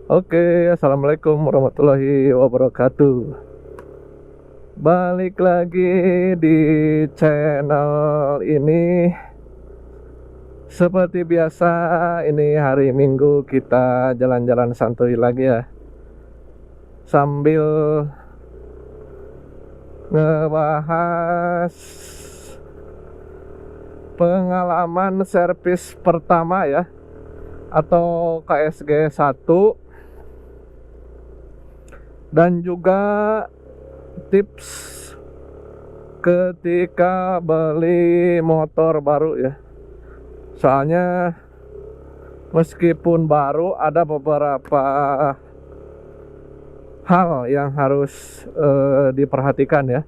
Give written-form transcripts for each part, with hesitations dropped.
Oke, assalamualaikum warahmatullahi wabarakatuh. Balik lagi di channel ini. Seperti biasa, ini hari Minggu kita jalan-jalan santuy lagi ya. Sambil ngebahas pengalaman servis pertama ya, atau KSG 1, dan juga tips ketika beli motor baru ya. Soalnya meskipun baru, ada beberapa hal yang harus diperhatikan ya.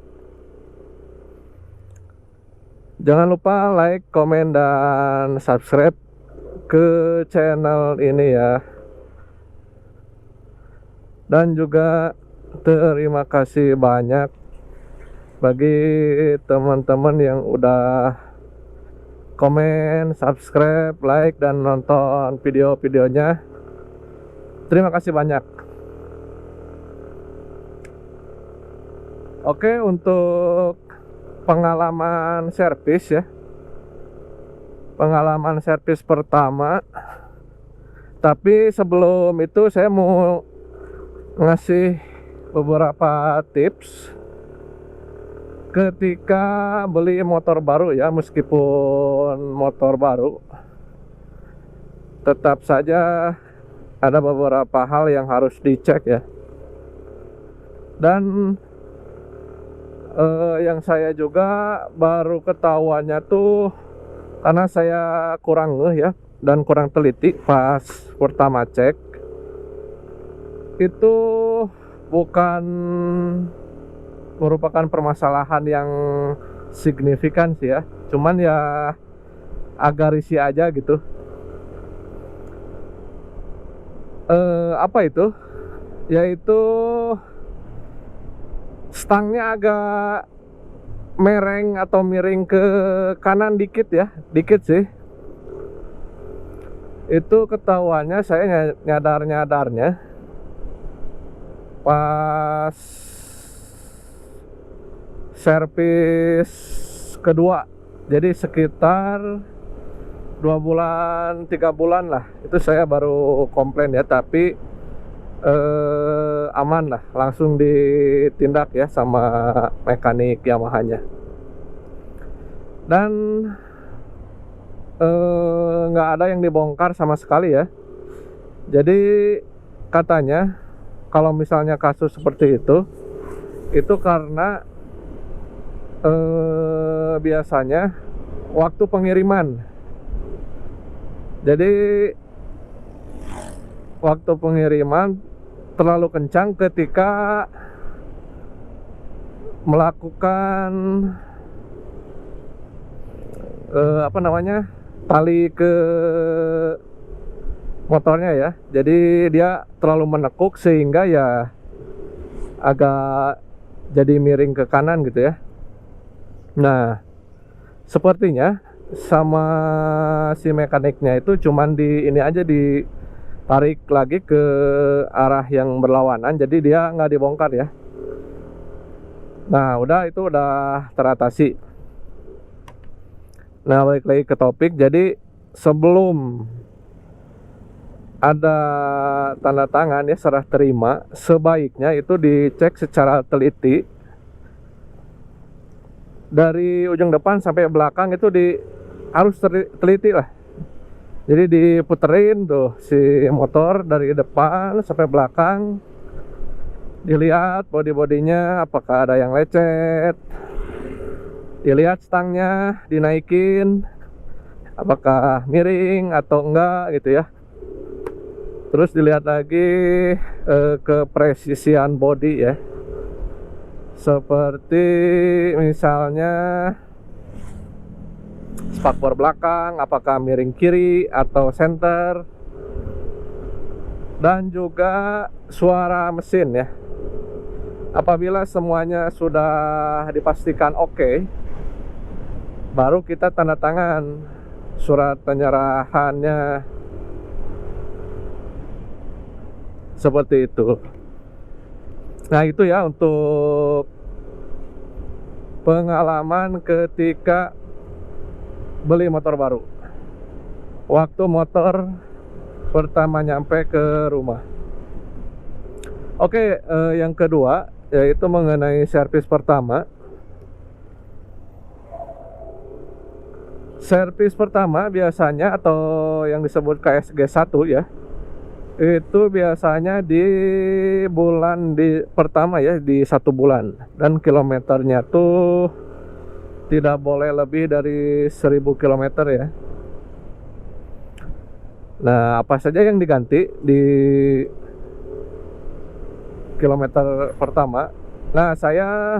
Jangan lupa like, komen, dan subscribe ke channel ini ya. Dan juga terima kasih banyak bagi teman-teman yang udah komen, subscribe, like, dan nonton video-videonya. Terima kasih banyak. Oke, untuk pengalaman servis ya. Pengalaman servis pertama. Tapi sebelum itu saya mau ngasih beberapa tips ketika beli motor baru ya. Meskipun motor baru, tetap saja ada beberapa hal yang harus dicek ya. Dan yang saya juga baru ketahuannya tuh karena saya kurang ngeh ya, dan kurang teliti pas pertama cek. Itu bukan merupakan permasalahan yang signifikan sih ya, cuman ya agak risih aja gitu. Apa itu? Yaitu stangnya agak mereng atau miring ke kanan dikit ya, dikit sih. Itu ketahuannya saya nyadarnya pas servis kedua. Jadi sekitar 2 bulan 3 bulan lah, itu saya baru komplain ya. Tapi aman lah, langsung ditindak ya sama mekanik Yamaha-nya. Dan nggak ada yang dibongkar sama sekali ya. Jadi katanya kalau misalnya kasus seperti itu karena biasanya waktu pengiriman. Jadi waktu pengiriman terlalu kencang ketika melakukan tali ke motornya ya. Jadi dia terlalu menekuk sehingga ya agak jadi miring ke kanan gitu ya. Nah, sepertinya sama si mekaniknya itu cuman ini aja, ditarik lagi ke arah yang berlawanan, jadi dia nggak dibongkar ya. Nah, itu udah teratasi. Nah, balik lagi ke topik. Jadi sebelum ada tanda tangan ya, serah terima, sebaiknya itu dicek secara teliti dari ujung depan sampai belakang. Itu harus teliti lah. Jadi diputerin tuh si motor dari depan sampai belakang, dilihat bodi-bodinya apakah ada yang lecet, dilihat stangnya dinaikin apakah miring atau enggak gitu ya. Terus dilihat lagi kepresisian bodi ya, seperti misalnya spakbor belakang apakah miring kiri atau senter, dan juga suara mesin ya. Apabila semuanya sudah dipastikan oke, baru kita tanda tangan surat penyerahannya. seperti itu. Nah itu ya untuk pengalaman ketika beli motor baru, waktu motor pertama nyampe ke rumah. Oke, yang kedua yaitu mengenai servis pertama. Servis pertama biasanya atau yang disebut KSG 1 ya, itu biasanya di pertama ya, di 1 bulan, dan kilometernya tuh tidak boleh lebih dari 1000 km ya. Nah, apa saja yang diganti di kilometer pertama? Nah, saya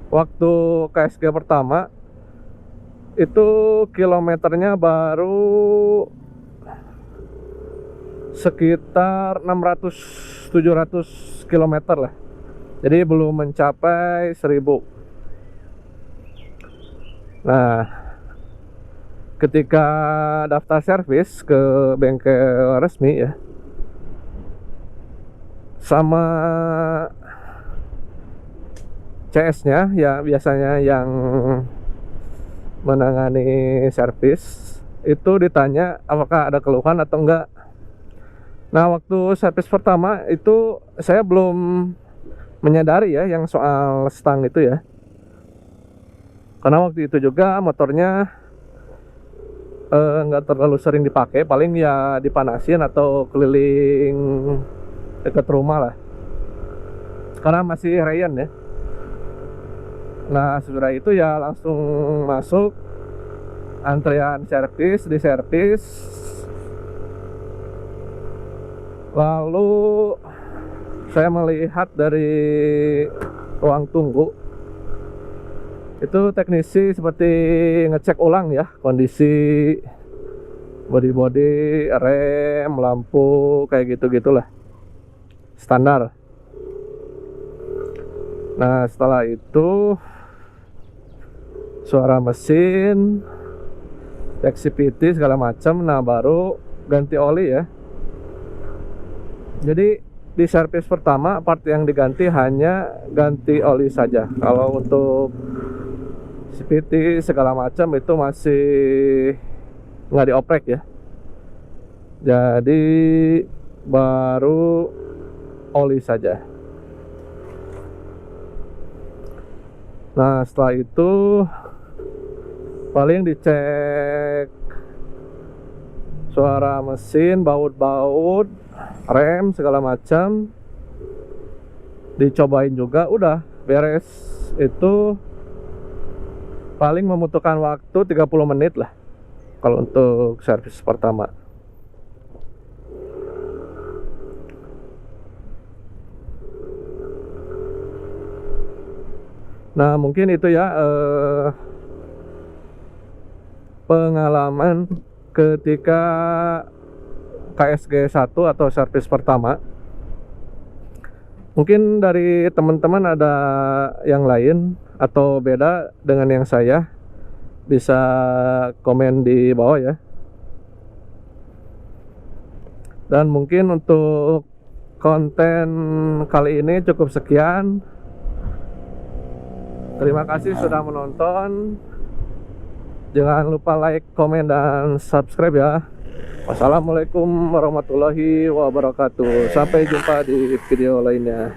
waktu KSG pertama itu kilometernya baru sekitar 600-700 km lah. Jadi belum mencapai 1000. Nah, ketika daftar servis ke bengkel resmi ya, sama CS-nya ya, biasanya yang menangani servis itu ditanya apakah ada keluhan atau enggak. Nah, waktu servis pertama itu saya belum menyadari ya yang soal stang itu ya, karena waktu itu juga motornya nggak terlalu sering dipakai, paling ya dipanasin atau keliling dekat rumah lah, karena masih rayan ya. Nah, sudah itu ya langsung masuk antrian servis, di servis. Lalu saya melihat dari ruang tunggu itu teknisi seperti ngecek ulang ya kondisi body, rem, lampu, kayak gitu-gitulah, standar. Nah, setelah itu suara mesin, cek CVT segala macam. Nah, baru ganti oli ya. Jadi di servis pertama part yang diganti hanya ganti oli saja. Kalau untuk CVT segala macam itu masih nggak dioprek ya. Jadi baru oli saja. Nah, setelah itu paling dicek suara mesin, baut-baut, rem segala macam, dicobain juga, udah beres. Itu paling membutuhkan waktu 30 menit lah kalau untuk servis pertama. Nah, mungkin itu ya pengalaman ketika KSG 1 atau servis pertama. Mungkin dari teman-teman ada yang lain atau beda dengan yang saya, bisa komen di bawah ya. Dan mungkin untuk konten kali ini cukup sekian. Terima kasih sudah menonton. Jangan lupa like, komen, dan subscribe ya. Wassalamualaikum warahmatullahi wabarakatuh. Sampai jumpa di video lainnya.